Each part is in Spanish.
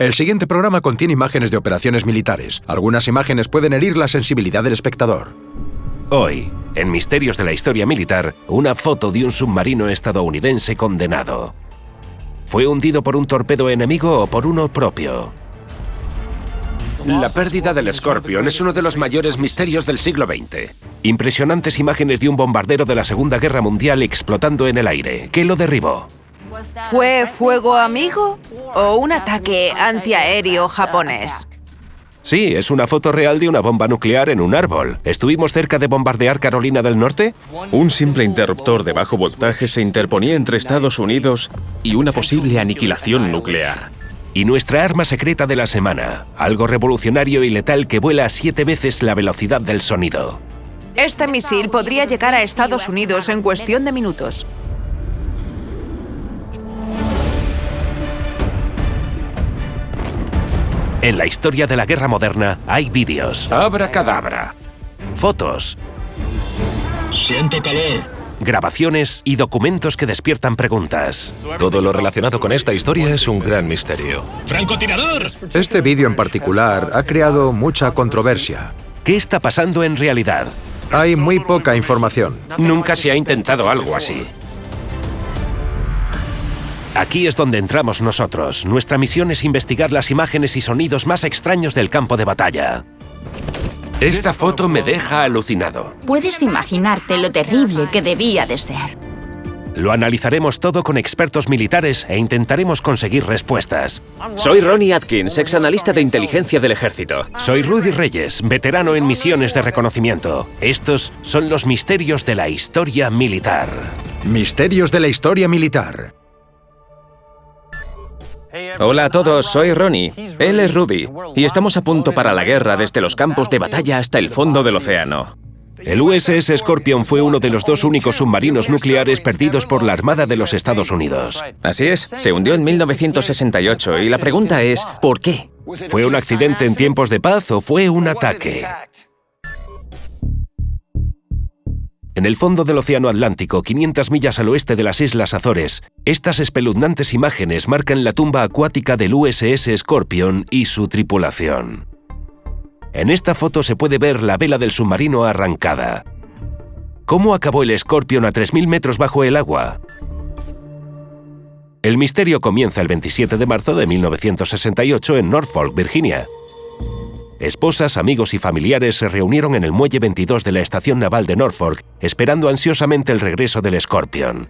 El siguiente programa contiene imágenes de operaciones militares. Algunas imágenes pueden herir la sensibilidad del espectador. Hoy, en Misterios de la Historia Militar, una foto de un submarino estadounidense condenado. ¿Fue hundido por un torpedo enemigo o por uno propio? La pérdida del Scorpion es uno de los mayores misterios del siglo XX. Impresionantes imágenes de un bombardero de la Segunda Guerra Mundial explotando en el aire. ¿Qué lo derribó? ¿Fue fuego amigo o un ataque antiaéreo japonés? Sí, es una foto real de una bomba nuclear en un árbol. ¿Estuvimos cerca de bombardear Carolina del Norte? Un simple interruptor de bajo voltaje se interponía entre Estados Unidos y una posible aniquilación nuclear. Y nuestra arma secreta de la semana, algo revolucionario y letal que vuela 7 veces la velocidad del sonido. Este misil podría llegar a Estados Unidos en cuestión de minutos. En la historia de la guerra moderna hay vídeos, Abracadabra. fotos, Siento calor. grabaciones y documentos que despiertan preguntas. Todo lo relacionado con esta historia es un gran misterio. ¡Francotirador! Este vídeo en particular ha creado mucha controversia. ¿Qué está pasando en realidad? Hay muy poca información. Nunca se ha intentado algo así. Aquí es donde entramos nosotros. Nuestra misión es investigar las imágenes y sonidos más extraños del campo de batalla. Esta foto me deja alucinado. Puedes imaginarte lo terrible que debía de ser. Lo analizaremos todo con expertos militares e intentaremos conseguir respuestas. Soy Ronnie Atkins, ex analista de inteligencia del ejército. Soy Rudy Reyes, veterano en misiones de reconocimiento. Estos son los misterios de la historia militar. Misterios de la historia militar. Hola a todos, soy Ronnie. Él es Rudy. Y estamos a punto para la guerra desde los campos de batalla hasta el fondo del océano. El USS Scorpion fue uno de los 2 únicos submarinos nucleares perdidos por la Armada de los Estados Unidos. Así es, se hundió en 1968 y la pregunta es, ¿por qué? ¿Fue un accidente en tiempos de paz o fue un ataque? En el fondo del Océano Atlántico, 500 millas al oeste de las Islas Azores, estas espeluznantes imágenes marcan la tumba acuática del USS Scorpion y su tripulación. En esta foto se puede ver la vela del submarino arrancada. ¿Cómo acabó el Scorpion a 3.000 metros bajo el agua? El misterio comienza el 27 de marzo de 1968 en Norfolk, Virginia. Esposas, amigos y familiares se reunieron en el muelle 22 de la estación naval de Norfolk, esperando ansiosamente el regreso del Scorpion.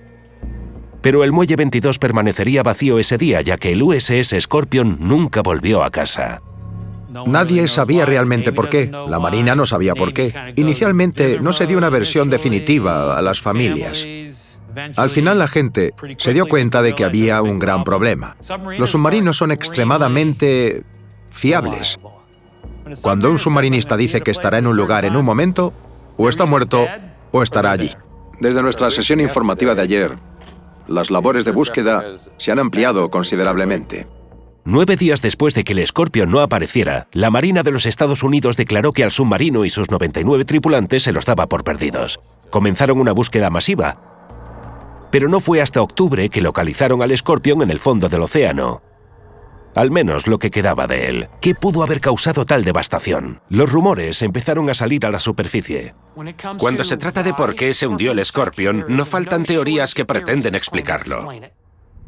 Pero el muelle 22 permanecería vacío ese día, ya que el USS Scorpion nunca volvió a casa. Nadie sabía realmente por qué. La Marina no sabía por qué. Inicialmente no se dio una versión definitiva a las familias. Al final la gente se dio cuenta de que había un gran problema. Los submarinos son extremadamente fiables. Cuando un submarinista dice que estará en un lugar en un momento, o está muerto o estará allí. Desde nuestra sesión informativa de ayer, las labores de búsqueda se han ampliado considerablemente. 9 días después de que el Scorpion no apareciera, la Marina de los Estados Unidos declaró que al submarino y sus 99 tripulantes se los daba por perdidos. Comenzaron una búsqueda masiva. Pero no fue hasta octubre que localizaron al Scorpion en el fondo del océano. Al menos lo que quedaba de él. ¿Qué pudo haber causado tal devastación? Los rumores empezaron a salir a la superficie. Cuando se trata de por qué se hundió el Scorpion, no faltan teorías que pretenden explicarlo.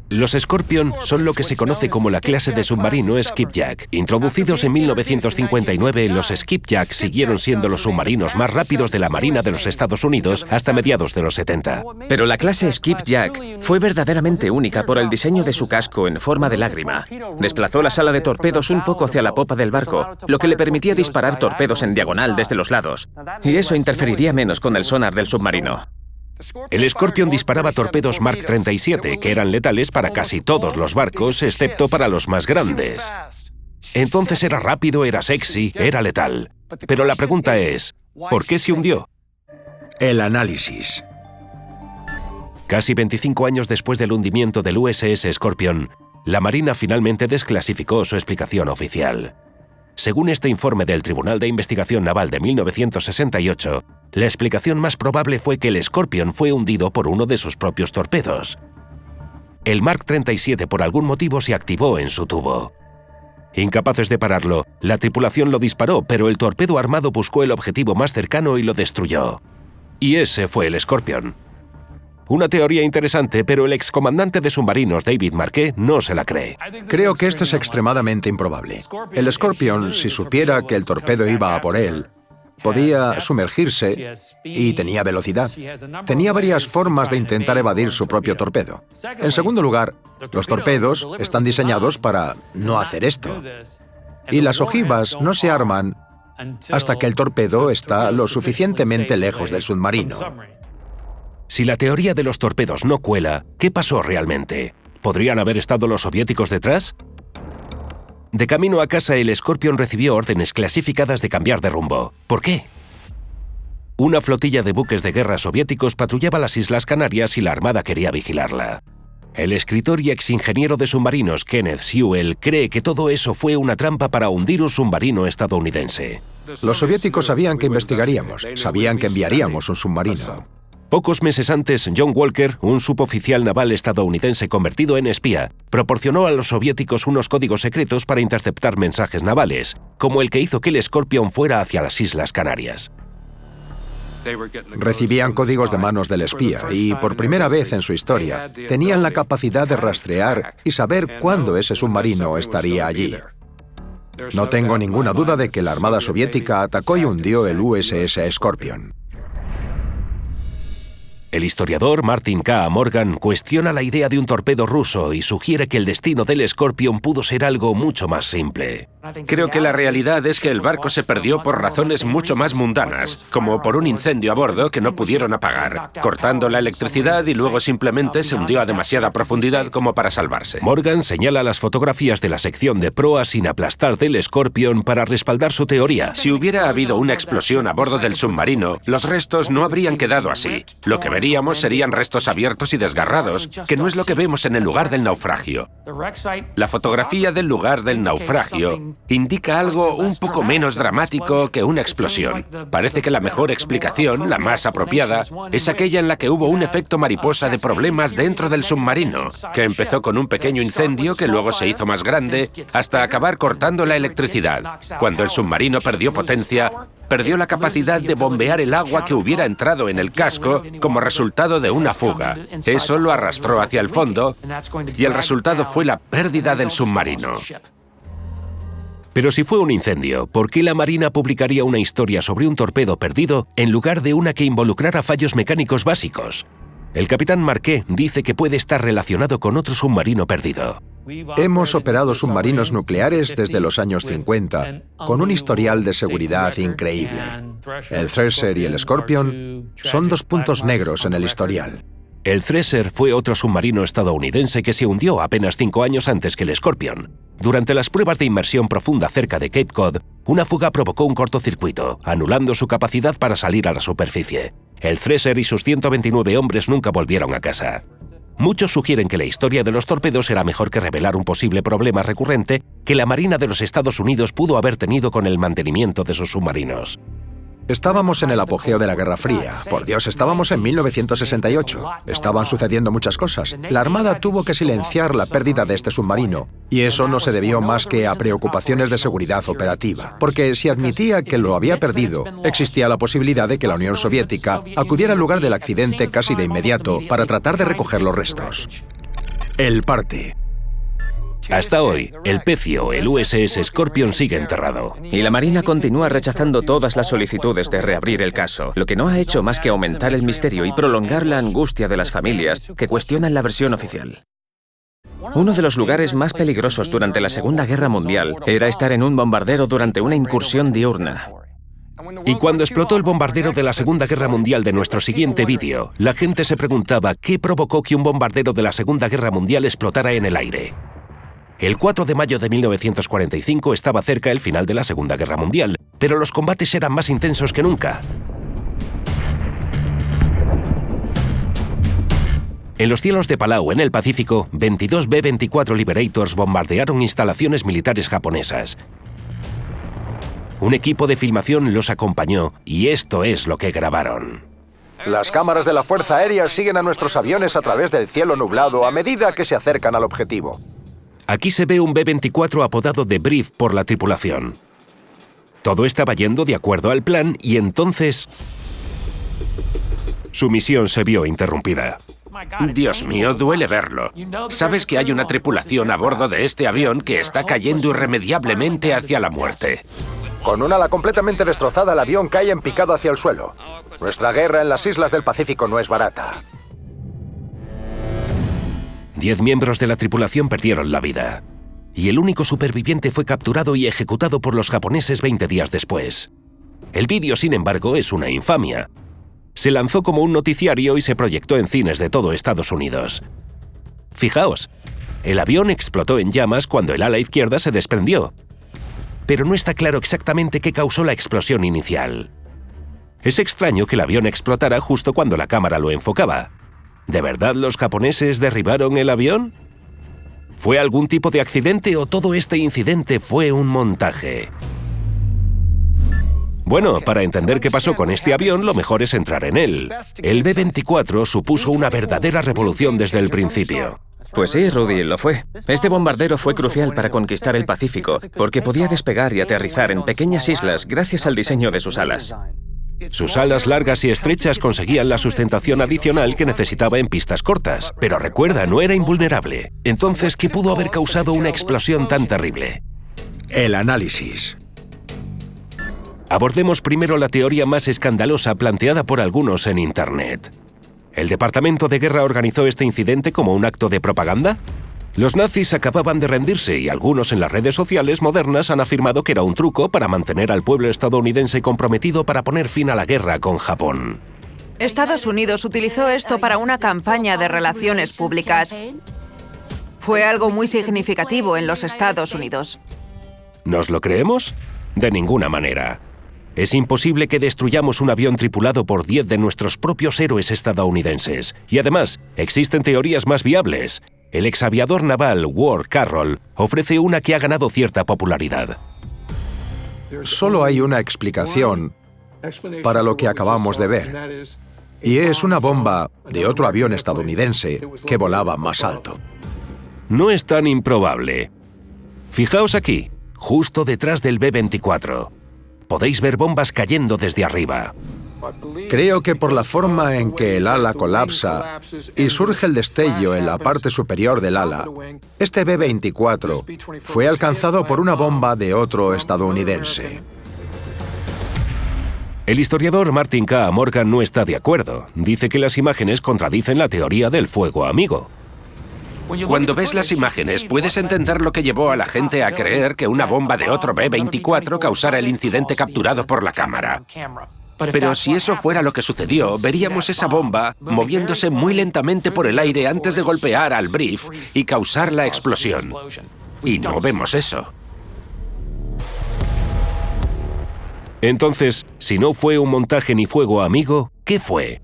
Los Scorpion son lo que se conoce como la clase de submarino Skipjack. Introducidos en 1959, los Skipjack siguieron siendo los submarinos más rápidos de la Marina de los Estados Unidos hasta mediados de los 70. Pero la clase Skipjack fue verdaderamente única por el diseño de su casco en forma de lágrima. Desplazó la sala de torpedos un poco hacia la popa del barco, lo que le permitía disparar torpedos en diagonal desde los lados. Y eso interferiría menos con el sonar del submarino. El Scorpion disparaba torpedos Mark 37, que eran letales para casi todos los barcos, excepto para los más grandes. Entonces era rápido, era sexy, era letal. Pero la pregunta es, ¿por qué se hundió? El análisis. Casi 25 años después del hundimiento del USS Scorpion, la Marina finalmente desclasificó su explicación oficial. Según este informe del Tribunal de Investigación Naval de 1968, la explicación más probable fue que el Scorpion fue hundido por uno de sus propios torpedos. El Mark 37 por algún motivo se activó en su tubo. Incapaces de pararlo, la tripulación lo disparó, pero el torpedo armado buscó el objetivo más cercano y lo destruyó. Y ese fue el Scorpion. Una teoría interesante, pero el excomandante de submarinos David Marquet no se la cree. Creo que esto es extremadamente improbable. El Scorpion, si supiera que el torpedo iba a por él, podía sumergirse y tenía velocidad. Tenía varias formas de intentar evadir su propio torpedo. En segundo lugar, los torpedos están diseñados para no hacer esto. Y las ojivas no se arman hasta que el torpedo está lo suficientemente lejos del submarino. Si la teoría de los torpedos no cuela, ¿qué pasó realmente? ¿Podrían haber estado los soviéticos detrás? De camino a casa, el Scorpion recibió órdenes clasificadas de cambiar de rumbo. ¿Por qué? Una flotilla de buques de guerra soviéticos patrullaba las Islas Canarias y la Armada quería vigilarla. El escritor y exingeniero de submarinos Kenneth Sewell cree que todo eso fue una trampa para hundir un submarino estadounidense. Los soviéticos sabían que investigaríamos, sabían que enviaríamos un submarino. Pocos meses antes, John Walker, un suboficial naval estadounidense convertido en espía, proporcionó a los soviéticos unos códigos secretos para interceptar mensajes navales, como el que hizo que el Scorpion fuera hacia las Islas Canarias. Recibían códigos de manos del espía y, por primera vez en su historia, tenían la capacidad de rastrear y saber cuándo ese submarino estaría allí. No tengo ninguna duda de que la Armada soviética atacó y hundió el USS Scorpion. El historiador Martin K. Morgan cuestiona la idea de un torpedo ruso y sugiere que el destino del Scorpion pudo ser algo mucho más simple. Creo que la realidad es que el barco se perdió por razones mucho más mundanas, como por un incendio a bordo que no pudieron apagar, cortando la electricidad y luego simplemente se hundió a demasiada profundidad como para salvarse. Morgan señala las fotografías de la sección de proa sin aplastar del Scorpion para respaldar su teoría. Si hubiera habido una explosión a bordo del submarino, los restos no habrían quedado así. Lo que veríamos serían restos abiertos y desgarrados, que no es lo que vemos en el lugar del naufragio. La fotografía del lugar del naufragio indica algo un poco menos dramático que una explosión. Parece que la mejor explicación, la más apropiada, es aquella en la que hubo un efecto mariposa de problemas dentro del submarino, que empezó con un pequeño incendio que luego se hizo más grande hasta acabar cortando la electricidad. Cuando el submarino perdió potencia, perdió la capacidad de bombear el agua que hubiera entrado en el casco como resultado de una fuga. Eso lo arrastró hacia el fondo y el resultado fue la pérdida del submarino. Pero si fue un incendio, ¿por qué la Marina publicaría una historia sobre un torpedo perdido en lugar de una que involucrara fallos mecánicos básicos? El capitán Marquet dice que puede estar relacionado con otro submarino perdido. Hemos operado submarinos nucleares desde los años 50, con un historial de seguridad increíble. El Thresher y el Scorpion son dos puntos negros en el historial. El Thresher fue otro submarino estadounidense que se hundió apenas 5 años antes que el Scorpion. Durante las pruebas de inmersión profunda cerca de Cape Cod, una fuga provocó un cortocircuito, anulando su capacidad para salir a la superficie. El Thresher y sus 129 hombres nunca volvieron a casa. Muchos sugieren que la historia de los torpedos era mejor que revelar un posible problema recurrente que la Marina de los Estados Unidos pudo haber tenido con el mantenimiento de sus submarinos. Estábamos en el apogeo de la Guerra Fría. Por Dios, estábamos en 1968. Estaban sucediendo muchas cosas. La Armada tuvo que silenciar la pérdida de este submarino, y eso no se debió más que a preocupaciones de seguridad operativa. Porque si admitía que lo había perdido, existía la posibilidad de que la Unión Soviética acudiera al lugar del accidente casi de inmediato para tratar de recoger los restos. El parte. Hasta hoy, el pecio, el USS Scorpion, sigue enterrado. Y la Marina continúa rechazando todas las solicitudes de reabrir el caso, lo que no ha hecho más que aumentar el misterio y prolongar la angustia de las familias que cuestionan la versión oficial. Uno de los lugares más peligrosos durante la Segunda Guerra Mundial era estar en un bombardero durante una incursión diurna. Y cuando explotó el bombardero de la Segunda Guerra Mundial de nuestro siguiente vídeo, la gente se preguntaba qué provocó que un bombardero de la Segunda Guerra Mundial explotara en el aire. El 4 de mayo de 1945 estaba cerca el final de la Segunda Guerra Mundial, pero los combates eran más intensos que nunca. En los cielos de Palau, en el Pacífico, 22 B-24 Liberators bombardearon instalaciones militares japonesas. Un equipo de filmación los acompañó y esto es lo que grabaron. Las cámaras de la Fuerza Aérea siguen a nuestros aviones a través del cielo nublado a medida que se acercan al objetivo. Aquí se ve un B-24 apodado The Brief por la tripulación. Todo estaba yendo de acuerdo al plan y entonces su misión se vio interrumpida. Dios mío, duele verlo. Sabes que hay una tripulación a bordo de este avión que está cayendo irremediablemente hacia la muerte. Con un ala completamente destrozada, el avión cae en picado hacia el suelo. Nuestra guerra en las islas del Pacífico no es barata. 10 miembros de la tripulación perdieron la vida. Y el único superviviente fue capturado y ejecutado por los japoneses 20 días después. El vídeo, sin embargo, es una infamia. Se lanzó como un noticiario y se proyectó en cines de todo Estados Unidos. Fijaos, el avión explotó en llamas cuando el ala izquierda se desprendió. Pero no está claro exactamente qué causó la explosión inicial. Es extraño que el avión explotara justo cuando la cámara lo enfocaba. ¿De verdad los japoneses derribaron el avión? ¿Fue algún tipo de accidente o todo este incidente fue un montaje? Bueno, para entender qué pasó con este avión, lo mejor es entrar en él. El B-24 supuso una verdadera revolución desde el principio. Pues sí, Rudy, lo fue. Este bombardero fue crucial para conquistar el Pacífico, porque podía despegar y aterrizar en pequeñas islas gracias al diseño de sus alas. Sus alas largas y estrechas conseguían la sustentación adicional que necesitaba en pistas cortas. Pero recuerda, no era invulnerable. Entonces, ¿qué pudo haber causado una explosión tan terrible? El análisis. Abordemos primero la teoría más escandalosa planteada por algunos en Internet. ¿El Departamento de Guerra organizó este incidente como un acto de propaganda? Los nazis acababan de rendirse y algunos en las redes sociales modernas han afirmado que era un truco para mantener al pueblo estadounidense comprometido para poner fin a la guerra con Japón. Estados Unidos utilizó esto para una campaña de relaciones públicas. Fue algo muy significativo en los Estados Unidos. ¿Nos lo creemos? De ninguna manera. Es imposible que destruyamos un avión tripulado por 10 de nuestros propios héroes estadounidenses. Y además, existen teorías más viables. El exaviador naval Ward Carroll ofrece una que ha ganado cierta popularidad. Solo hay una explicación para lo que acabamos de ver. Y es una bomba de otro avión estadounidense que volaba más alto. No es tan improbable. Fijaos aquí, justo detrás del B-24. Podéis ver bombas cayendo desde arriba. Creo que por la forma en que el ala colapsa y surge el destello en la parte superior del ala, este B-24 fue alcanzado por una bomba de otro estadounidense. El historiador Martin K. Morgan no está de acuerdo. Dice que las imágenes contradicen la teoría del fuego amigo. Cuando ves las imágenes, puedes entender lo que llevó a la gente a creer que una bomba de otro B-24 causara el incidente capturado por la cámara. Pero si eso fuera lo que sucedió, veríamos esa bomba moviéndose muy lentamente por el aire antes de golpear al Brief y causar la explosión. Y no vemos eso. Entonces, si no fue un montaje ni fuego amigo, ¿qué fue?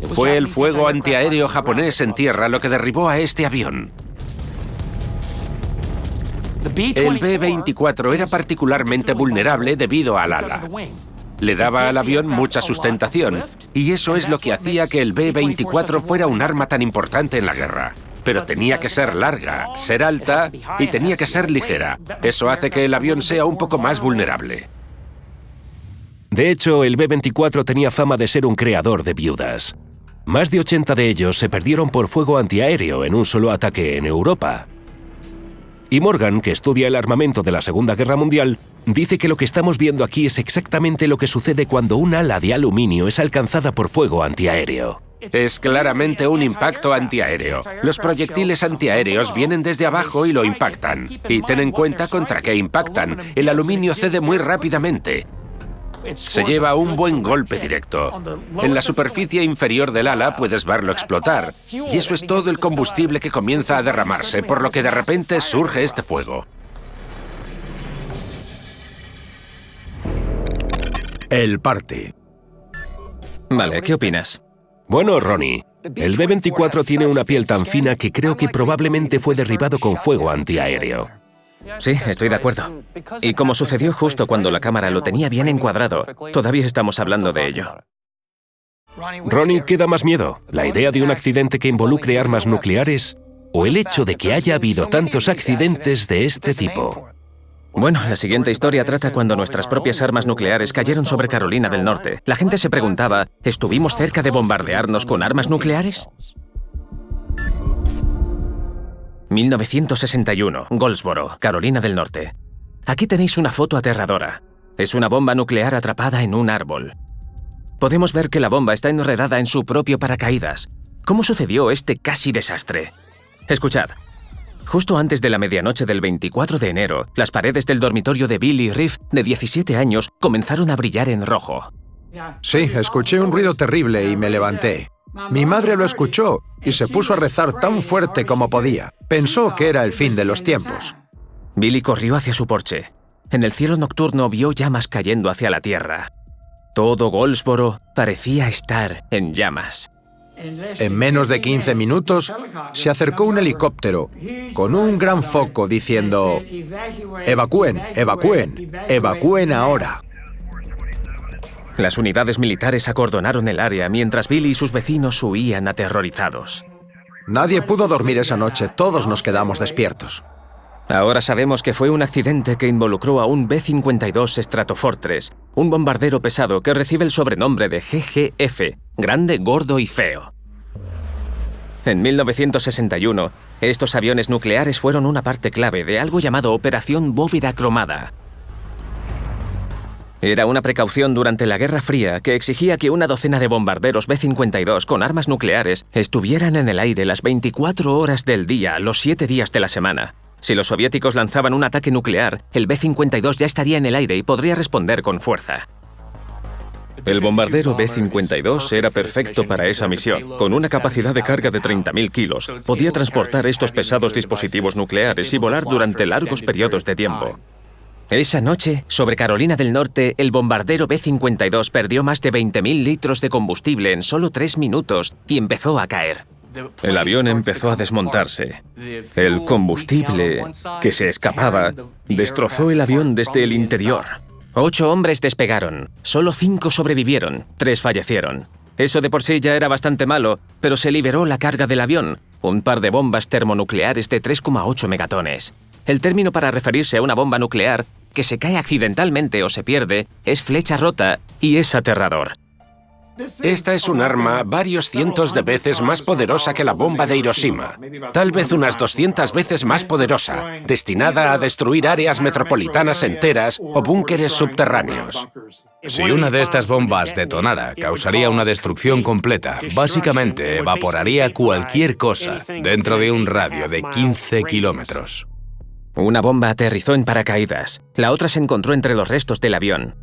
Fue el fuego antiaéreo japonés en tierra lo que derribó a este avión. El B-24 era particularmente vulnerable debido al ala. Le daba al avión mucha sustentación, y eso es lo que hacía que el B-24 fuera un arma tan importante en la guerra. Pero tenía que ser larga, ser alta y tenía que ser ligera. Eso hace que el avión sea un poco más vulnerable. De hecho, el B-24 tenía fama de ser un creador de viudas. Más de 80 de ellos se perdieron por fuego antiaéreo en un solo ataque en Europa. Y Morgan, que estudia el armamento de la Segunda Guerra Mundial, dice que lo que estamos viendo aquí es exactamente lo que sucede cuando un ala de aluminio es alcanzada por fuego antiaéreo. Es claramente un impacto antiaéreo. Los proyectiles antiaéreos vienen desde abajo y lo impactan. Y ten en cuenta contra qué impactan. El aluminio cede muy rápidamente. Se lleva un buen golpe directo. En la superficie inferior del ala puedes verlo explotar. Y eso es todo el combustible que comienza a derramarse, por lo que de repente surge este fuego. El parte. Vale, ¿qué opinas? Bueno, Ronnie, el B-24 tiene una piel tan fina que creo que probablemente fue derribado con fuego antiaéreo. Sí, estoy de acuerdo. Y como sucedió justo cuando la cámara lo tenía bien encuadrado, todavía estamos hablando de ello. Ronnie, ¿qué da más miedo? ¿La idea de un accidente que involucre armas nucleares o el hecho de que haya habido tantos accidentes de este tipo? Bueno, la siguiente historia trata cuando nuestras propias armas nucleares cayeron sobre Carolina del Norte. La gente se preguntaba, ¿estuvimos cerca de bombardearnos con armas nucleares? 1961, Goldsboro, Carolina del Norte. Aquí tenéis una foto aterradora. Es una bomba nuclear atrapada en un árbol. Podemos ver que la bomba está enredada en su propio paracaídas. ¿Cómo sucedió este casi desastre? Escuchad. Justo antes de la medianoche del 24 de enero, las paredes del dormitorio de Billy Reeve, de 17 años, comenzaron a brillar en rojo. Sí, escuché un ruido terrible y me levanté. Mi madre lo escuchó y se puso a rezar tan fuerte como podía. Pensó que era el fin de los tiempos. Billy corrió hacia su porche. En el cielo nocturno vio llamas cayendo hacia la tierra. Todo Goldsboro parecía estar en llamas. En menos de 15 minutos, se acercó un helicóptero con un gran foco diciendo: «Evacúen, evacúen, evacúen ahora». Las unidades militares acordonaron el área mientras Billy y sus vecinos huían aterrorizados. Nadie pudo dormir esa noche, todos nos quedamos despiertos. Ahora sabemos que fue un accidente que involucró a un B-52 Stratofortress, un bombardero pesado que recibe el sobrenombre de GGF, grande, gordo y feo. En 1961, estos aviones nucleares fueron una parte clave de algo llamado Operación Bóveda Cromada. Era una precaución durante la Guerra Fría que exigía que una docena de bombarderos B-52 con armas nucleares estuvieran en el aire las 24 horas del día, los 7 días de la semana. Si los soviéticos lanzaban un ataque nuclear, el B-52 ya estaría en el aire y podría responder con fuerza. El bombardero B-52 era perfecto para esa misión. Con una capacidad de carga de 30.000 kilos, podía transportar estos pesados dispositivos nucleares y volar durante largos periodos de tiempo. Esa noche, sobre Carolina del Norte, el bombardero B-52 perdió más de 20.000 litros de combustible en solo 3 minutos y empezó a caer. El avión empezó a desmontarse. El combustible que se escapaba destrozó el avión desde el interior. 8 hombres despegaron. Solo 5 sobrevivieron. 3 fallecieron. Eso de por sí ya era bastante malo, pero se liberó la carga del avión, un par de bombas termonucleares de 3,8 megatones. El término para referirse a una bomba nuclear que se cae accidentalmente o se pierde es flecha rota y es aterrador. Esta es un arma varios cientos de veces más poderosa que la bomba de Hiroshima. Tal vez unas 200 veces más poderosa, destinada a destruir áreas metropolitanas enteras o búnkeres subterráneos. Si una de estas bombas detonara, causaría una destrucción completa. Básicamente, evaporaría cualquier cosa dentro de un radio de 15 kilómetros. Una bomba aterrizó en paracaídas. La otra se encontró entre los restos del avión.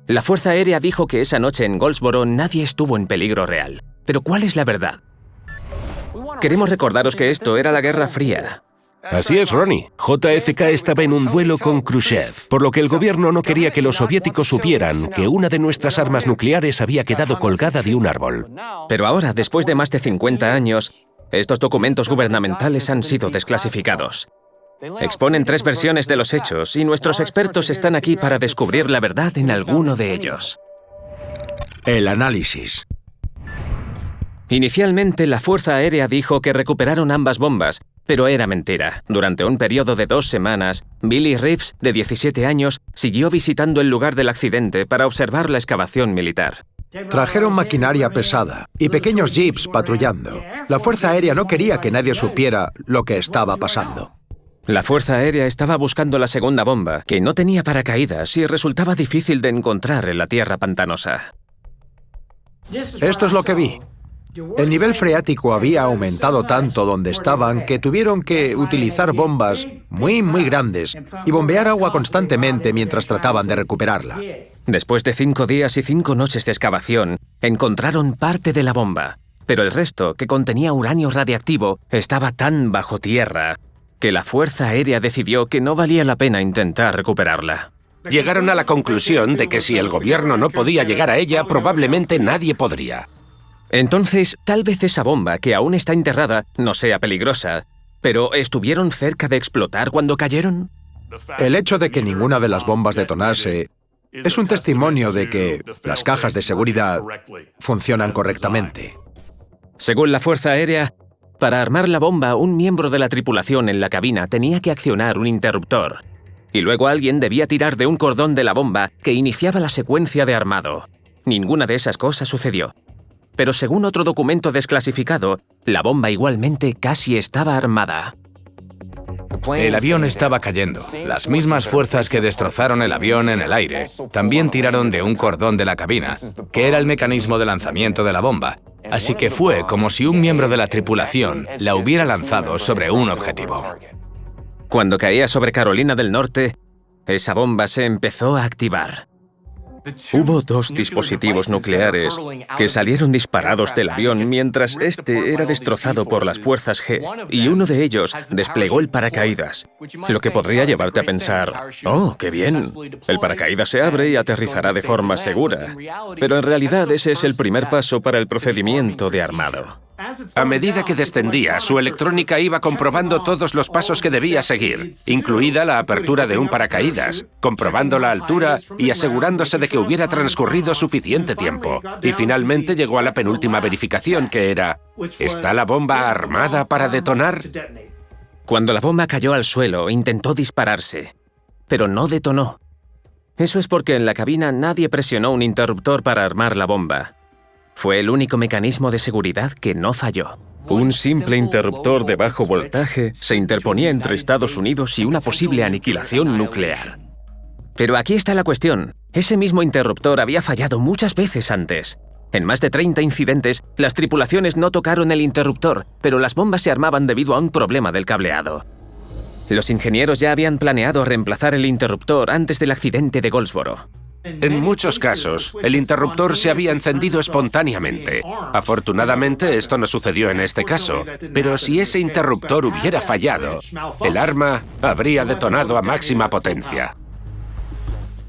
La Fuerza Aérea dijo que esa noche en Goldsboro nadie estuvo en peligro real. Pero ¿cuál es la verdad? Queremos recordaros que esto era la Guerra Fría. Así es, Ronnie. JFK estaba en un duelo con Khrushchev, por lo que el gobierno no quería que los soviéticos supieran que una de nuestras armas nucleares había quedado colgada de un árbol. Pero ahora, después de más de 50 años, estos documentos gubernamentales han sido desclasificados. Exponen 3 versiones de los hechos y nuestros expertos están aquí para descubrir la verdad en alguno de ellos. El análisis. Inicialmente, la Fuerza Aérea dijo que recuperaron ambas bombas, pero era mentira. Durante un periodo de 2 semanas, Billy Reeves, de 17 años, siguió visitando el lugar del accidente para observar la excavación militar. Trajeron maquinaria pesada y pequeños jeeps patrullando. La Fuerza Aérea no quería que nadie supiera lo que estaba pasando. La Fuerza Aérea estaba buscando la segunda bomba, que no tenía paracaídas y resultaba difícil de encontrar en la tierra pantanosa. Esto es lo que vi. El nivel freático había aumentado tanto donde estaban que tuvieron que utilizar bombas muy grandes y bombear agua constantemente mientras trataban de recuperarla. Después de 5 días y 5 noches de excavación, encontraron parte de la bomba, pero el resto, que contenía uranio radiactivo, estaba tan bajo tierra que la Fuerza Aérea decidió que no valía la pena intentar recuperarla. Llegaron a la conclusión de que si el gobierno no podía llegar a ella, probablemente nadie podría. Entonces, tal vez esa bomba, que aún está enterrada, no sea peligrosa, pero ¿estuvieron cerca de explotar cuando cayeron? El hecho de que ninguna de las bombas detonase es un testimonio de que las cajas de seguridad funcionan correctamente. Según la Fuerza Aérea, Para armar la bomba, un miembro de la tripulación en la cabina tenía que accionar un interruptor. Y luego alguien debía tirar de un cordón de la bomba que iniciaba la secuencia de armado. Ninguna de esas cosas sucedió. Pero según otro documento desclasificado, la bomba igualmente casi estaba armada. El avión estaba cayendo. Las mismas fuerzas que destrozaron el avión en el aire también tiraron de un cordón de la cabina, que era el mecanismo de lanzamiento de la bomba. Así que fue como si un miembro de la tripulación la hubiera lanzado sobre un objetivo. Cuando caía sobre Carolina del Norte, esa bomba se empezó a activar. Hubo 2 dispositivos nucleares que salieron disparados del avión mientras este era destrozado por las fuerzas G, y uno de ellos desplegó el paracaídas, lo que podría llevarte a pensar, ¡oh, qué bien! El paracaídas se abre y aterrizará de forma segura. Pero en realidad ese es el primer paso para el procedimiento de armado. A medida que descendía, su electrónica iba comprobando todos los pasos que debía seguir, incluida la apertura de un paracaídas, comprobando la altura y asegurándose de que hubiera transcurrido suficiente tiempo. Y finalmente llegó a la penúltima verificación, que era, ¿está la bomba armada para detonar? Cuando la bomba cayó al suelo, intentó dispararse, pero no detonó. Eso es porque en la cabina nadie presionó un interruptor para armar la bomba. Fue el único mecanismo de seguridad que no falló. Un simple interruptor de bajo voltaje se interponía entre Estados Unidos y una posible aniquilación nuclear. Pero aquí está la cuestión. Ese mismo interruptor había fallado muchas veces antes. En más de 30 incidentes, las tripulaciones no tocaron el interruptor, pero las bombas se armaban debido a un problema del cableado. Los ingenieros ya habían planeado reemplazar el interruptor antes del accidente de Goldsboro. En muchos casos, el interruptor se había encendido espontáneamente. Afortunadamente, esto no sucedió en este caso, pero si ese interruptor hubiera fallado, el arma habría detonado a máxima potencia.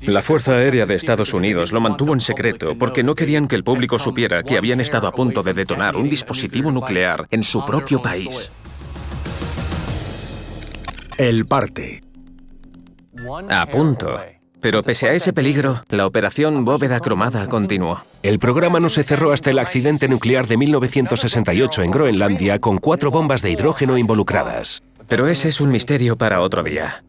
La Fuerza Aérea de Estados Unidos lo mantuvo en secreto porque no querían que el público supiera que habían estado a punto de detonar un dispositivo nuclear en su propio país. El parte. A punto. Pero pese a ese peligro, la operación Bóveda Cromada continuó. El programa no se cerró hasta el accidente nuclear de 1968 en Groenlandia con 4 bombas de hidrógeno involucradas. Pero ese es un misterio para otro día.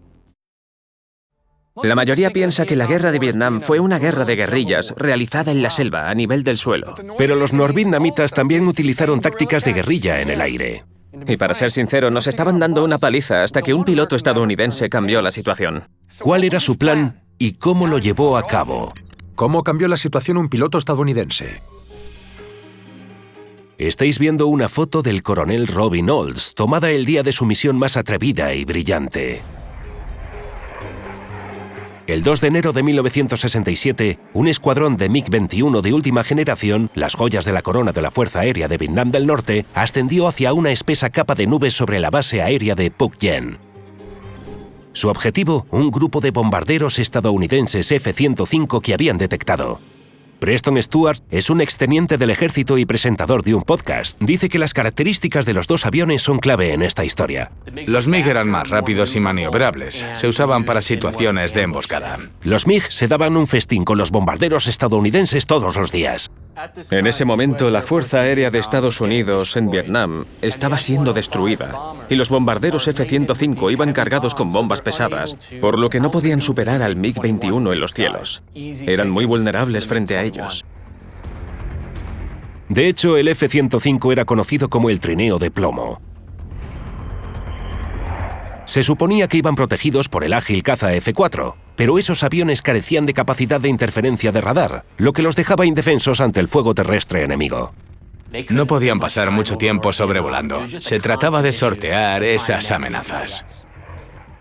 La mayoría piensa que la guerra de Vietnam fue una guerra de guerrillas realizada en la selva, a nivel del suelo. Pero los norvietnamitas también utilizaron tácticas de guerrilla en el aire. Y para ser sincero, nos estaban dando una paliza hasta que un piloto estadounidense cambió la situación. ¿Cuál era su plan y cómo lo llevó a cabo? ¿Cómo cambió la situación un piloto estadounidense? Estáis viendo una foto del coronel Robin Olds, tomada el día de su misión más atrevida y brillante. El 2 de enero de 1967, un escuadrón de MiG-21 de última generación, las joyas de la corona de la Fuerza Aérea de Vietnam del Norte, ascendió hacia una espesa capa de nubes sobre la base aérea de Phuc Yen. Su objetivo, un grupo de bombarderos estadounidenses F-105 que habían detectado. Preston Stewart es un exteniente del ejército y presentador de un podcast. Dice que las características de los 2 aviones son clave en esta historia. Los MiG eran más rápidos y maniobrables. Se usaban para situaciones de emboscada. Los MiG se daban un festín con los bombarderos estadounidenses todos los días. En ese momento, la Fuerza Aérea de Estados Unidos en Vietnam estaba siendo destruida y los bombarderos F-105 iban cargados con bombas pesadas, por lo que no podían superar al MiG-21 en los cielos. Eran muy vulnerables frente a ellos. De hecho, el F-105 era conocido como el trineo de plomo. Se suponía que iban protegidos por el ágil caza F-4, pero esos aviones carecían de capacidad de interferencia de radar, lo que los dejaba indefensos ante el fuego terrestre enemigo. No podían pasar mucho tiempo sobrevolando. Se trataba de sortear esas amenazas.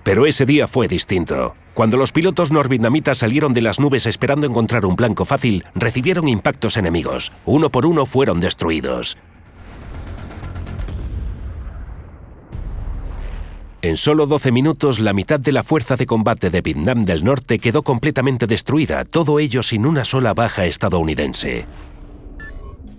Pero ese día fue distinto. Cuando los pilotos norvietnamitas salieron de las nubes esperando encontrar un blanco fácil, recibieron impactos enemigos. Uno por uno fueron destruidos. En solo 12 minutos, la mitad de la fuerza de combate de Vietnam del Norte quedó completamente destruida, todo ello sin una sola baja estadounidense.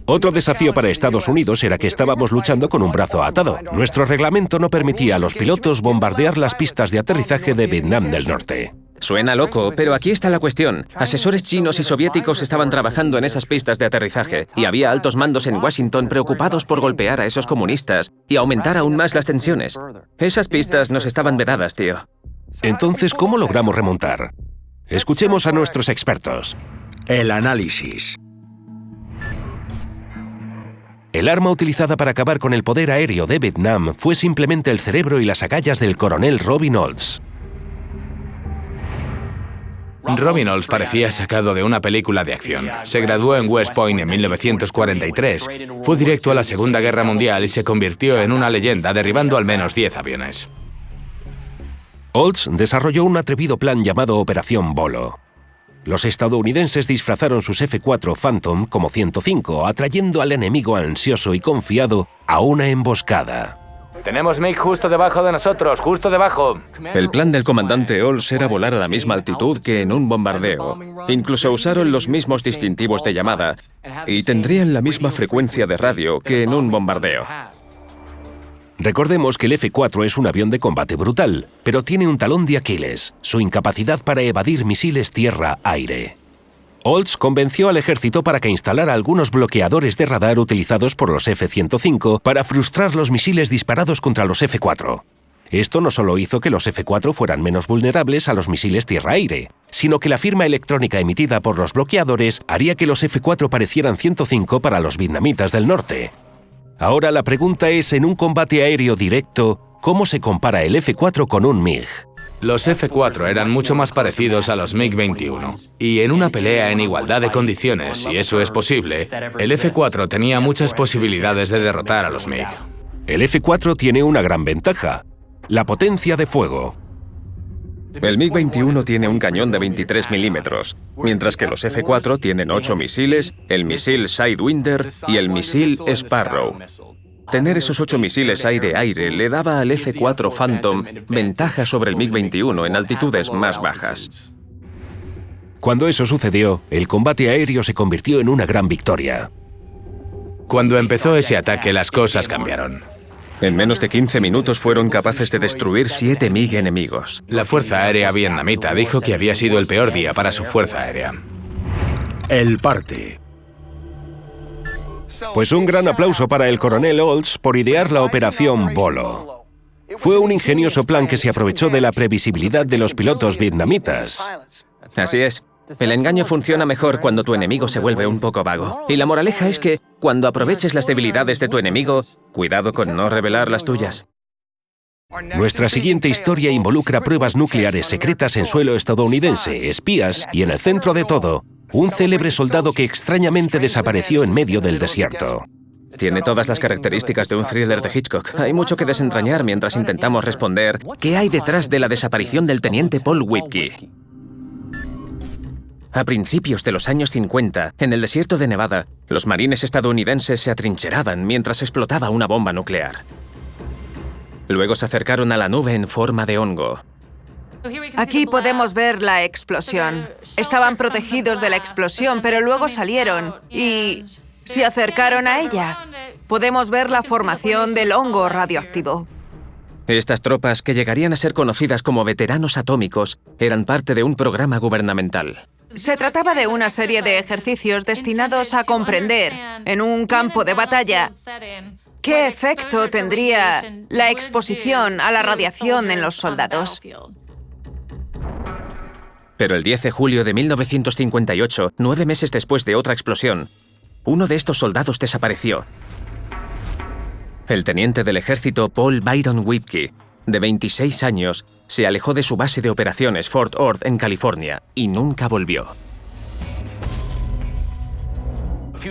Otro desafío para Estados Unidos era que estábamos luchando con un brazo atado. Nuestro reglamento no permitía a los pilotos bombardear las pistas de aterrizaje de Vietnam del Norte. Suena loco, pero aquí está la cuestión. Asesores chinos y soviéticos estaban trabajando en esas pistas de aterrizaje y había altos mandos en Washington preocupados por golpear a esos comunistas y aumentar aún más las tensiones. Esas pistas nos estaban vedadas, tío. Entonces, ¿cómo logramos remontar? Escuchemos a nuestros expertos. El análisis. El arma utilizada para acabar con el poder aéreo de Vietnam fue simplemente el cerebro y las agallas del coronel Robin Olds. Robin Olds parecía sacado de una película de acción. Se graduó en West Point en 1943, fue directo a la Segunda Guerra Mundial y se convirtió en una leyenda, derribando al menos 10 aviones. Olds desarrolló un atrevido plan llamado Operación Bolo. Los estadounidenses disfrazaron sus F-4 Phantom como 105, atrayendo al enemigo ansioso y confiado a una emboscada. Tenemos MiG justo debajo de nosotros, justo debajo. El plan del comandante Olds era volar a la misma altitud que en un bombardeo. Incluso usaron los mismos distintivos de llamada y tendrían la misma frecuencia de radio que en un bombardeo. Recordemos que el F-4 es un avión de combate brutal, pero tiene un talón de Aquiles, su incapacidad para evadir misiles tierra-aire. Olds convenció al ejército para que instalara algunos bloqueadores de radar utilizados por los F-105 para frustrar los misiles disparados contra los F-4. Esto no solo hizo que los F-4 fueran menos vulnerables a los misiles tierra-aire, sino que la firma electrónica emitida por los bloqueadores haría que los F-4 parecieran 105 para los vietnamitas del norte. Ahora la pregunta es, en un combate aéreo directo, ¿cómo se compara el F-4 con un MiG? Los F-4 eran mucho más parecidos a los MiG-21. Y en una pelea en igualdad de condiciones, si eso es posible, el F-4 tenía muchas posibilidades de derrotar a los MiG. El F-4 tiene una gran ventaja: la potencia de fuego. El MiG-21 tiene un cañón de 23 milímetros, mientras que los F-4 tienen 8 misiles, el misil Sidewinder y el misil Sparrow. Tener esos 8 misiles aire-aire le daba al F-4 Phantom ventaja sobre el MiG-21 en altitudes más bajas. Cuando eso sucedió, el combate aéreo se convirtió en una gran victoria. Cuando empezó ese ataque, las cosas cambiaron. En menos de 15 minutos fueron capaces de destruir 7 MiG enemigos. La Fuerza Aérea Vietnamita dijo que había sido el peor día para su Fuerza Aérea. El parte. Pues un gran aplauso para el coronel Olds por idear la Operación Bolo. Fue un ingenioso plan que se aprovechó de la previsibilidad de los pilotos vietnamitas. Así es. El engaño funciona mejor cuando tu enemigo se vuelve un poco vago. Y la moraleja es que, cuando aproveches las debilidades de tu enemigo, cuidado con no revelar las tuyas. Nuestra siguiente historia involucra pruebas nucleares secretas en suelo estadounidense, espías y, en el centro de todo, un célebre soldado que extrañamente desapareció en medio del desierto. Tiene todas las características de un thriller de Hitchcock. Hay mucho que desentrañar mientras intentamos responder ¿qué hay detrás de la desaparición del teniente Paul Whipkey? A principios de los años 50, en el desierto de Nevada, los marines estadounidenses se atrincheraban mientras explotaba una bomba nuclear. Luego se acercaron a la nube en forma de hongo. Aquí podemos ver la explosión. Estaban protegidos de la explosión, pero luego salieron y se acercaron a ella. Podemos ver la formación del hongo radioactivo. Estas tropas, que llegarían a ser conocidas como veteranos atómicos, eran parte de un programa gubernamental. Se trataba de una serie de ejercicios destinados a comprender, en un campo de batalla, qué efecto tendría la exposición a la radiación en los soldados. Pero el 10 de julio de 1958, 9 meses después de otra explosión, uno de estos soldados desapareció. El teniente del ejército Paul Byron Whipkey, de 26 años, se alejó de su base de operaciones Fort Ord en California y nunca volvió.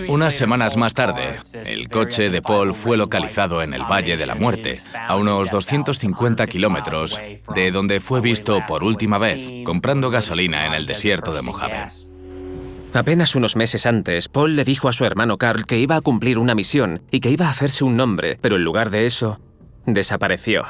Unas semanas más tarde, el coche de Paul fue localizado en el Valle de la Muerte, a unos 250 kilómetros de donde fue visto por última vez, comprando gasolina en el desierto de Mojave. Apenas unos meses antes, Paul le dijo a su hermano Carl que iba a cumplir una misión y que iba a hacerse un nombre, pero en lugar de eso, desapareció.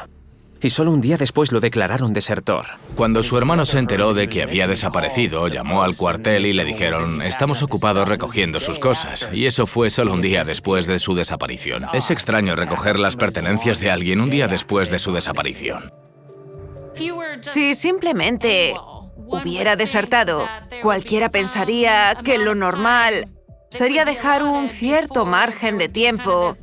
Y solo un día después lo declararon desertor. Cuando su hermano se enteró de que había desaparecido, llamó al cuartel y le dijeron: estamos ocupados recogiendo sus cosas. Y eso fue solo un día después de su desaparición. Es extraño recoger las pertenencias de alguien un día después de su desaparición. Si simplemente hubiera desertado, cualquiera pensaría que lo normal sería dejar un cierto margen de tiempo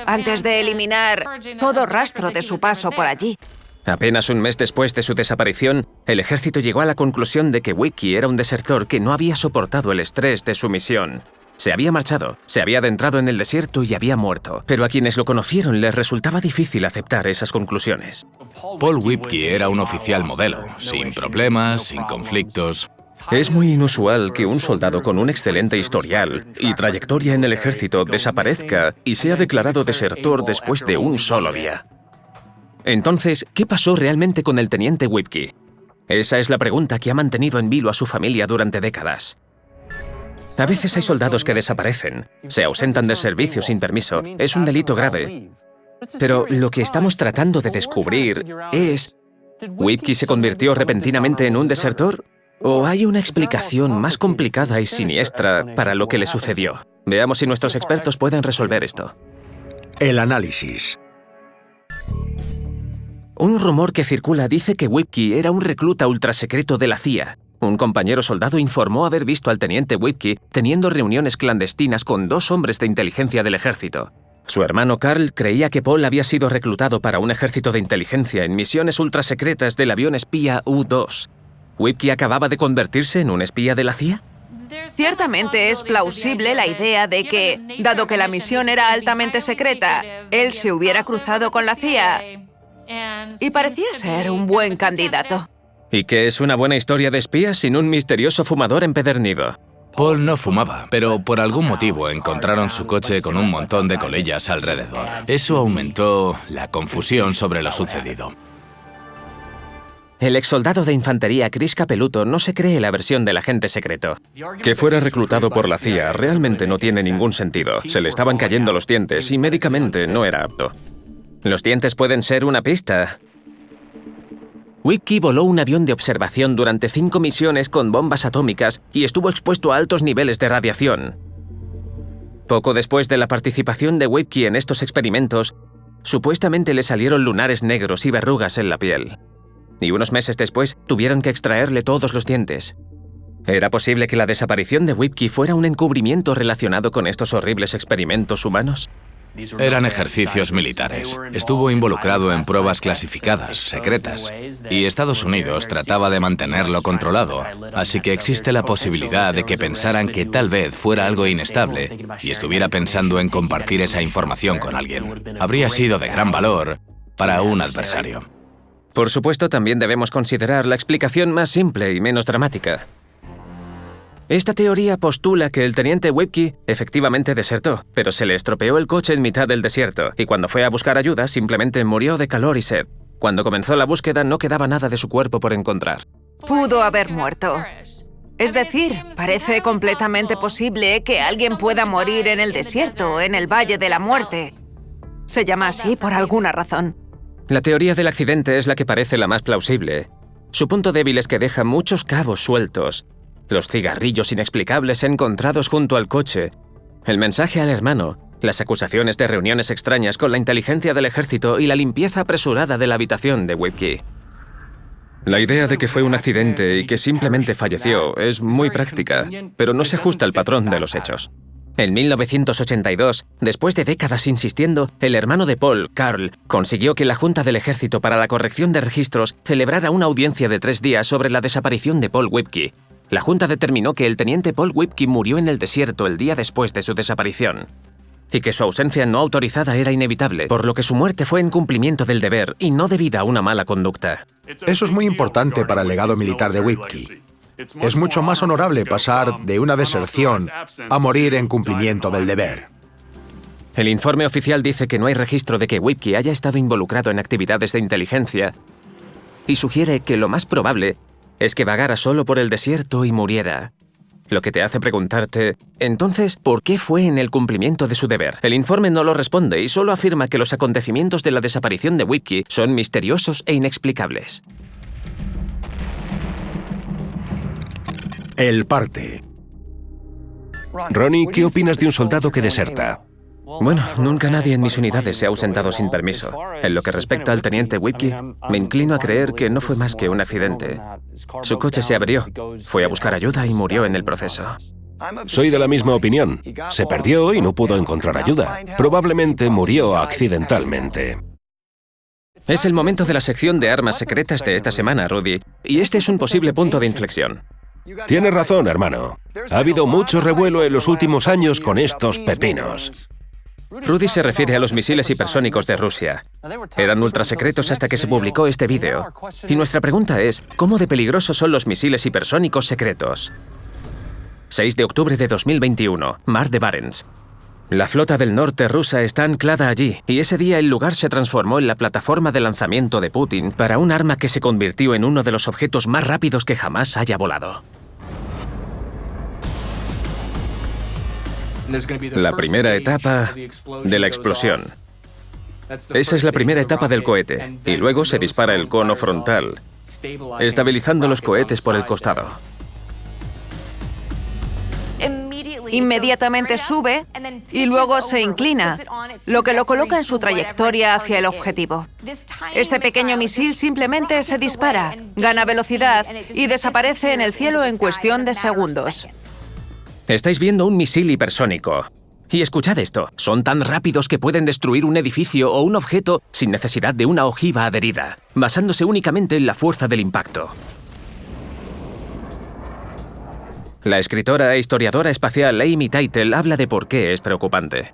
antes de eliminar todo rastro de su paso por allí. Apenas un mes después de su desaparición, el ejército llegó a la conclusión de que Whipkey era un desertor que no había soportado el estrés de su misión. Se había marchado, se había adentrado en el desierto y había muerto. Pero a quienes lo conocieron les resultaba difícil aceptar esas conclusiones. Paul Whipkey era un oficial modelo, sin problemas, sin conflictos. Es muy inusual que un soldado con un excelente historial y trayectoria en el ejército desaparezca y sea declarado desertor después de un solo día. Entonces, ¿qué pasó realmente con el teniente Whipkey? Esa es la pregunta que ha mantenido en vilo a su familia durante décadas. A veces hay soldados que desaparecen, se ausentan del servicio sin permiso, es un delito grave. Pero lo que estamos tratando de descubrir es, ¿Whipkey se convirtió repentinamente en un desertor? ¿O hay una explicación más complicada y siniestra para lo que le sucedió? Veamos si nuestros expertos pueden resolver esto. El análisis. Un rumor que circula dice que Whipkey era un recluta ultrasecreto de la CIA. Un compañero soldado informó haber visto al teniente Whipkey teniendo reuniones clandestinas con 2 hombres de inteligencia del ejército. Su hermano Carl creía que Paul había sido reclutado para un ejército de inteligencia en misiones ultrasecretas del avión espía U-2. ¿Whipkey acababa de convertirse en un espía de la CIA? Ciertamente es plausible la idea de que, dado que la misión era altamente secreta, él se hubiera cruzado con la CIA y parecía ser un buen candidato. ¿Y qué es una buena historia de espías sin un misterioso fumador empedernido? Paul no fumaba, pero por algún motivo encontraron su coche con un montón de colillas alrededor. Eso aumentó la confusión sobre lo sucedido. El exsoldado de infantería Chris Capeluto no se cree la versión del agente secreto. Que fuera reclutado por la CIA realmente no tiene ningún sentido. Se le estaban cayendo los dientes y médicamente no era apto. Los dientes pueden ser una pista. Whipkey voló un avión de observación durante 5 misiones con bombas atómicas y estuvo expuesto a altos niveles de radiación. Poco después de la participación de Whipkey en estos experimentos, supuestamente le salieron lunares negros y verrugas en la piel. Y unos meses después tuvieron que extraerle todos los dientes. ¿Era posible que la desaparición de Whipkey fuera un encubrimiento relacionado con estos horribles experimentos humanos? Eran ejercicios militares. Estuvo involucrado en pruebas clasificadas, secretas, y Estados Unidos trataba de mantenerlo controlado, así que existe la posibilidad de que pensaran que tal vez fuera algo inestable y estuviera pensando en compartir esa información con alguien. Habría sido de gran valor para un adversario. Por supuesto, también debemos considerar la explicación más simple y menos dramática. Esta teoría postula que el teniente Whipkey efectivamente desertó, pero se le estropeó el coche en mitad del desierto y cuando fue a buscar ayuda simplemente murió de calor y sed. Cuando comenzó la búsqueda no quedaba nada de su cuerpo por encontrar. Pudo haber muerto. Es decir, parece completamente posible que alguien pueda morir en el desierto, en el Valle de la Muerte. Se llama así por alguna razón. La teoría del accidente es la que parece la más plausible. Su punto débil es que deja muchos cabos sueltos. Los cigarrillos inexplicables encontrados junto al coche, el mensaje al hermano, las acusaciones de reuniones extrañas con la inteligencia del ejército y la limpieza apresurada de la habitación de Whipkey. La idea de que fue un accidente y que simplemente falleció es muy práctica, pero no se ajusta al patrón de los hechos. En 1982, después de décadas insistiendo, el hermano de Paul, Carl, consiguió que la Junta del Ejército para la Corrección de Registros celebrara una audiencia de 3 días sobre la desaparición de Paul Whipkey. La Junta determinó que el teniente Paul Whipkey murió en el desierto el día después de su desaparición y que su ausencia no autorizada era inevitable, por lo que su muerte fue en cumplimiento del deber y no debida a una mala conducta. Eso es muy importante para el legado militar de Whipkey. Es mucho más honorable pasar de una deserción a morir en cumplimiento del deber. El informe oficial dice que no hay registro de que Whipkey haya estado involucrado en actividades de inteligencia y sugiere que lo más probable es que vagara solo por el desierto y muriera. Lo que te hace preguntarte, entonces, ¿por qué fue en el cumplimiento de su deber? El informe no lo responde y solo afirma que los acontecimientos de la desaparición de Whipkey son misteriosos e inexplicables. El parte. Ronnie, ¿qué opinas de un soldado que deserta? Bueno, nunca nadie en mis unidades se ha ausentado sin permiso. En lo que respecta al teniente Whipkey, me inclino a creer que no fue más que un accidente. Su coche se averió, fue a buscar ayuda y murió en el proceso. Soy de la misma opinión. Se perdió y no pudo encontrar ayuda. Probablemente murió accidentalmente. Es el momento de la sección de armas secretas de esta semana, Rudy, y este es un posible punto de inflexión. Tienes razón, hermano. Ha habido mucho revuelo en los últimos años con estos pepinos. Rudy se refiere a los misiles hipersónicos de Rusia. Eran ultrasecretos hasta que se publicó este vídeo. Y nuestra pregunta es, ¿cómo de peligrosos son los misiles hipersónicos secretos? 6 de octubre de 2021, Mar de Barents. La flota del norte rusa está anclada allí, y ese día el lugar se transformó en la plataforma de lanzamiento de Putin para un arma que se convirtió en uno de los objetos más rápidos que jamás haya volado. La primera etapa de la explosión. Esa es la primera etapa del cohete, y luego se dispara el cono frontal, estabilizando los cohetes por el costado. Inmediatamente sube y luego se inclina, lo que lo coloca en su trayectoria hacia el objetivo. Este pequeño misil simplemente se dispara, gana velocidad y desaparece en el cielo en cuestión de segundos. Estáis viendo un misil hipersónico. Y escuchad esto, son tan rápidos que pueden destruir un edificio o un objeto sin necesidad de una ojiva adherida, basándose únicamente en la fuerza del impacto. La escritora e historiadora espacial Amy Title habla de por qué es preocupante.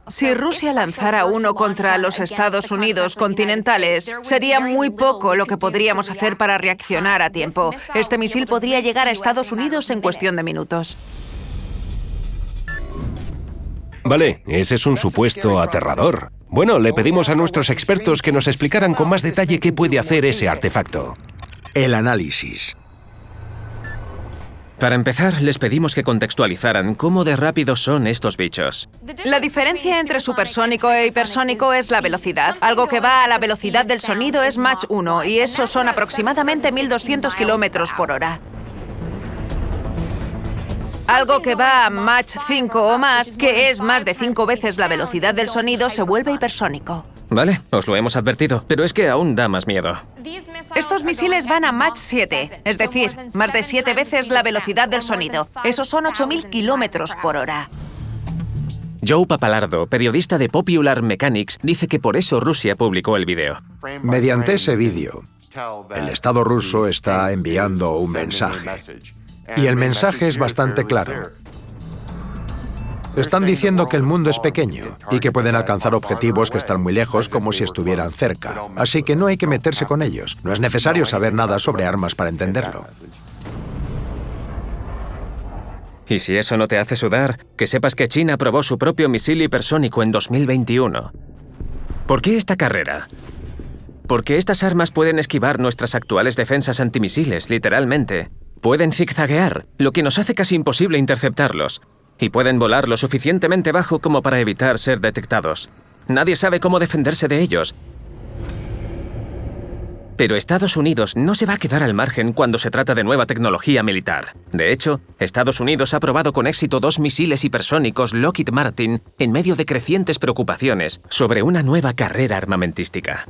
Si Rusia lanzara uno contra los Estados Unidos continentales, sería muy poco lo que podríamos hacer para reaccionar a tiempo. Este misil podría llegar a Estados Unidos en cuestión de minutos. Vale, ese es un supuesto aterrador. Bueno, le pedimos a nuestros expertos que nos explicaran con más detalle qué puede hacer ese artefacto. El análisis. Para empezar, les pedimos que contextualizaran cómo de rápidos son estos bichos. La diferencia entre supersónico e hipersónico es la velocidad. Algo que va a la velocidad del sonido es Mach 1, y eso son aproximadamente 1.200 kilómetros por hora. Algo que va a Mach 5 o más, que es más de 5 veces la velocidad del sonido, se vuelve hipersónico. Vale, os lo hemos advertido, pero es que aún da más miedo. Estos misiles van a Mach 7, es decir, más de 7 veces la velocidad del sonido. Esos son 8.000 kilómetros por hora. Joe Papalardo, periodista de Popular Mechanics, dice que por eso Rusia publicó el vídeo. Mediante ese vídeo, el Estado ruso está enviando un mensaje. Y el mensaje es bastante claro. Están diciendo que el mundo es pequeño y que pueden alcanzar objetivos que están muy lejos como si estuvieran cerca. Así que no hay que meterse con ellos. No es necesario saber nada sobre armas para entenderlo. Y si eso no te hace sudar, que sepas que China probó su propio misil hipersónico en 2021. ¿Por qué esta carrera? Porque estas armas pueden esquivar nuestras actuales defensas antimisiles, literalmente. Pueden zigzaguear, lo que nos hace casi imposible interceptarlos. Y pueden volar lo suficientemente bajo como para evitar ser detectados. Nadie sabe cómo defenderse de ellos. Pero Estados Unidos no se va a quedar al margen cuando se trata de nueva tecnología militar. De hecho, Estados Unidos ha probado con éxito 2 misiles hipersónicos Lockheed Martin en medio de crecientes preocupaciones sobre una nueva carrera armamentística.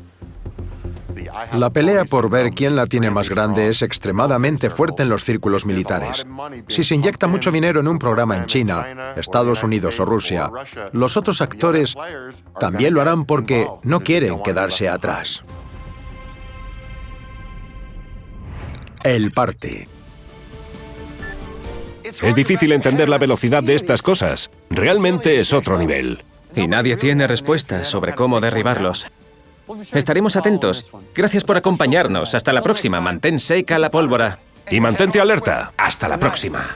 La pelea por ver quién la tiene más grande es extremadamente fuerte en los círculos militares. Si se inyecta mucho dinero en un programa en China, Estados Unidos o Rusia, los otros actores también lo harán porque no quieren quedarse atrás. El parte. Es difícil entender la velocidad de estas cosas. Realmente es otro nivel. Y nadie tiene respuestas sobre cómo derribarlos. Estaremos atentos. Gracias por acompañarnos. Hasta la próxima. Mantén seca la pólvora. Y mantente alerta. Hasta la próxima.